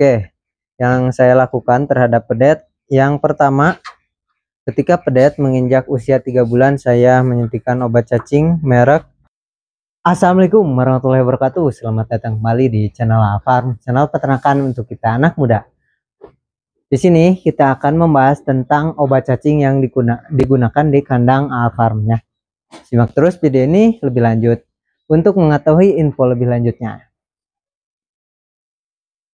Oke, yang saya lakukan terhadap pedet, yang pertama, ketika pedet menginjak usia 3 bulan, saya menyuntikkan obat cacing merek. Assalamualaikum warahmatullahi wabarakatuh. Selamat datang kembali di channel Alfarm, channel peternakan untuk kita anak muda. Di sini kita akan membahas tentang obat cacing yang digunakan di kandang Alfarmnya. Simak terus video ini lebih lanjut untuk mengetahui info lebih lanjutnya.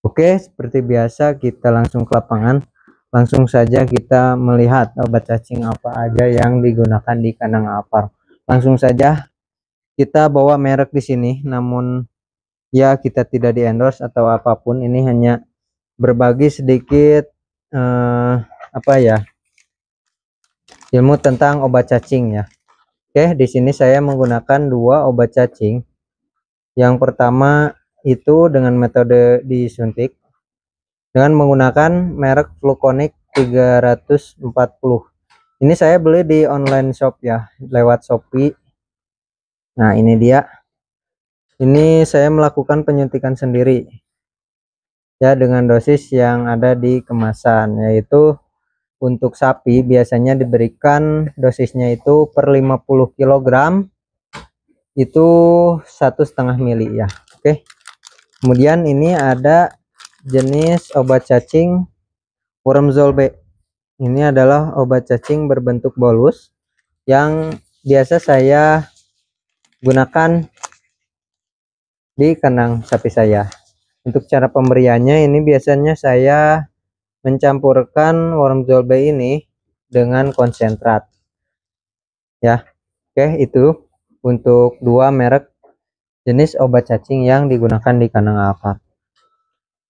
Oke, seperti biasa kita langsung ke lapangan. Langsung saja kita melihat obat cacing apa aja yang digunakan di kandang Alfarm. Langsung saja kita bawa merek di sini, namun ya kita tidak di endorse atau apapun. Ini hanya berbagi sedikit ilmu tentang obat cacing ya. Oke, di sini saya menggunakan 2 obat cacing. Yang pertama itu dengan metode disuntik dengan menggunakan merek Fluconic 340. Ini saya beli di online shop ya, lewat Shopee. Nah, ini dia. Ini saya melakukan penyuntikan sendiri ya, dengan dosis yang ada di kemasan, yaitu untuk sapi biasanya diberikan dosisnya itu per 50 kg itu 1,5 mili ya. Oke, kemudian ini ada jenis obat cacing Wormzolbe. Ini adalah obat cacing berbentuk bolus yang biasa saya gunakan di kandang sapi saya. Untuk cara pemberiannya, ini biasanya saya mencampurkan Wormzolbe ini dengan konsentrat ya. Oke, itu untuk 2 merek jenis obat cacing yang digunakan di kandang Alfarm.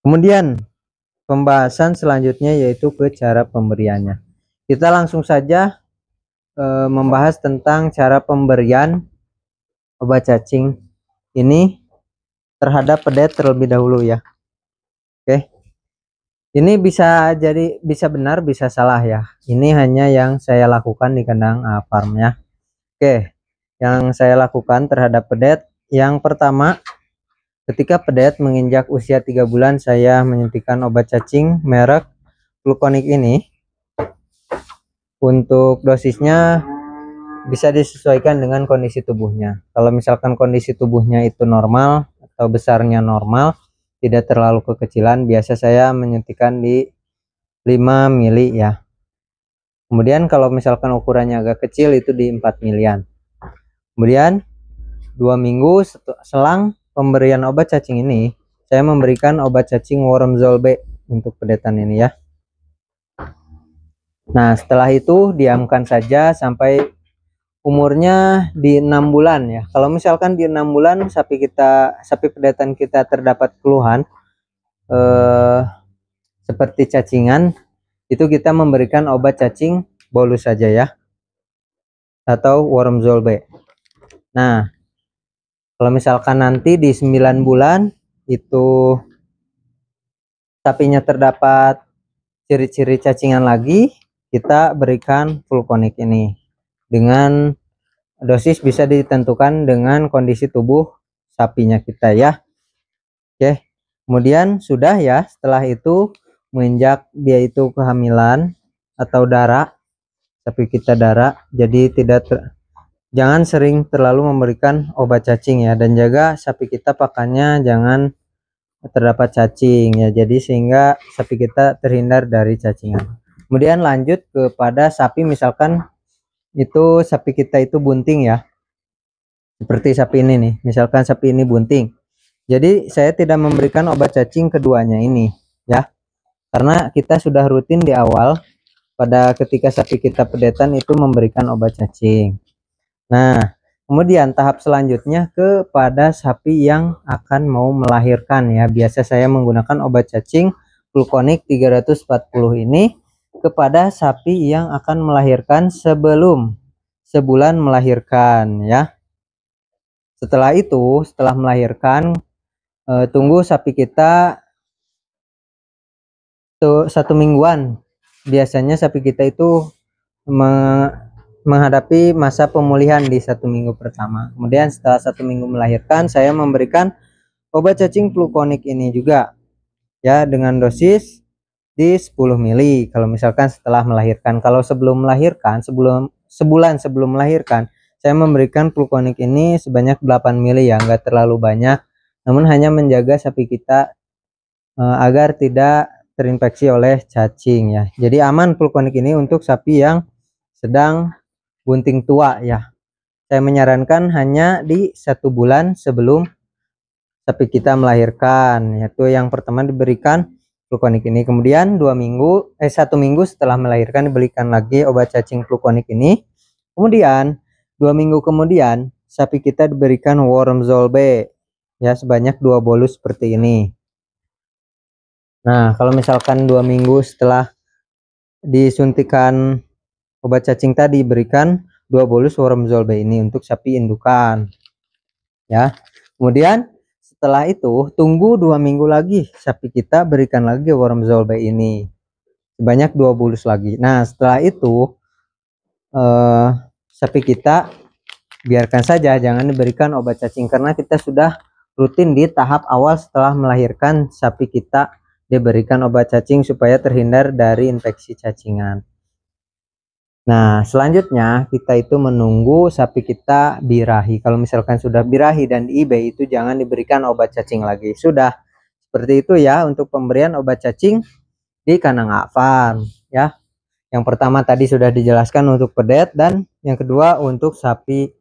Kemudian pembahasan selanjutnya yaitu ke cara pemberiannya. Kita langsung saja membahas tentang cara pemberian obat cacing ini terhadap pedet terlebih dahulu ya. Oke, ini bisa benar bisa salah ya. Ini hanya yang saya lakukan di kandang Alfarm ya. Oke, yang saya lakukan terhadap pedet, yang pertama, ketika pedet menginjak usia 3 bulan, saya menyuntikkan obat cacing merek Fluconic ini. Untuk dosisnya bisa disesuaikan dengan kondisi tubuhnya. Kalau misalkan kondisi tubuhnya itu normal atau besarnya normal, tidak terlalu kekecilan, biasa saya menyuntikkan di 5 mili ya. Kemudian kalau misalkan ukurannya agak kecil itu di 4 milian. Kemudian 2 minggu selang pemberian obat cacing ini, saya memberikan obat cacing Wormzolbe untuk pedetan ini ya. Nah, setelah itu diamkan saja sampai umurnya di 6 bulan ya. Kalau misalkan di 6 bulan sapi pedetan kita terdapat keluhan seperti cacingan, itu kita memberikan obat cacing bolus saja ya, atau Wormzolbe. Nah, kalau misalkan nanti di 9 bulan itu sapinya terdapat ciri-ciri cacingan lagi, kita berikan Fluconic ini dengan dosis bisa ditentukan dengan kondisi tubuh sapinya kita ya. Oke, kemudian sudah ya, setelah itu menginjak dia itu kehamilan atau dara, sapi kita dara, jadi jangan sering terlalu memberikan obat cacing ya, dan jaga sapi kita pakannya jangan terdapat cacing ya, jadi sehingga sapi kita terhindar dari cacingan. Kemudian lanjut kepada sapi, misalkan itu sapi kita itu bunting ya, seperti sapi ini nih, misalkan sapi ini bunting, jadi saya tidak memberikan obat cacing keduanya ini ya, karena kita sudah rutin di awal pada ketika sapi kita pedetan itu memberikan obat cacing. Nah, kemudian tahap selanjutnya kepada sapi yang akan mau melahirkan ya. Biasa saya menggunakan obat cacing Fluconic 340 ini kepada sapi yang akan melahirkan sebelum sebulan melahirkan ya. Setelah itu, setelah melahirkan, tunggu sapi kita 1 mingguan. Biasanya sapi kita itu menghadapi masa pemulihan di 1 minggu pertama. Kemudian setelah 1 minggu melahirkan, saya memberikan obat cacing Fluconic ini juga ya, dengan dosis di 10 mili kalau misalkan setelah melahirkan. Kalau sebelum melahirkan, sebulan sebelum melahirkan, saya memberikan Plukonik ini sebanyak 8 mili ya, nggak terlalu banyak, namun hanya menjaga sapi kita agar tidak terinfeksi oleh cacing ya. Jadi aman Plukonik ini untuk sapi yang sedang bunting tua ya. Saya menyarankan hanya di 1 bulan sebelum sapi kita melahirkan, yaitu yang pertama diberikan Plukonik ini, kemudian 1 minggu setelah melahirkan diberikan lagi obat cacing Plukonik ini, kemudian 2 minggu kemudian sapi kita diberikan Wormzolbe ya, sebanyak 2 bolus seperti ini. Nah, kalau misalkan 2 minggu setelah disuntikan obat cacing tadi, berikan 2 bolus Wormzolbe ini untuk sapi indukan ya. Kemudian setelah itu tunggu 2 minggu lagi, sapi kita berikan lagi Wormzolbe ini sebanyak 2 bolus lagi. Nah, setelah itu sapi kita biarkan saja, jangan diberikan obat cacing karena kita sudah rutin di tahap awal setelah melahirkan sapi kita diberikan obat cacing supaya terhindar dari infeksi cacingan. Nah, selanjutnya kita itu menunggu sapi kita birahi. Kalau misalkan sudah birahi dan di IB itu jangan diberikan obat cacing lagi. Sudah seperti itu ya untuk pemberian obat cacing di kandang farm ya. Yang pertama tadi sudah dijelaskan untuk pedet, dan yang kedua untuk sapi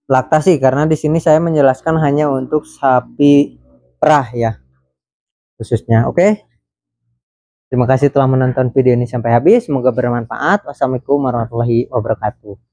laktasi, karena di sini saya menjelaskan hanya untuk sapi perah ya khususnya. Oke. Terima kasih telah menonton video ini sampai habis. Semoga bermanfaat. Wassalamualaikum warahmatullahi wabarakatuh.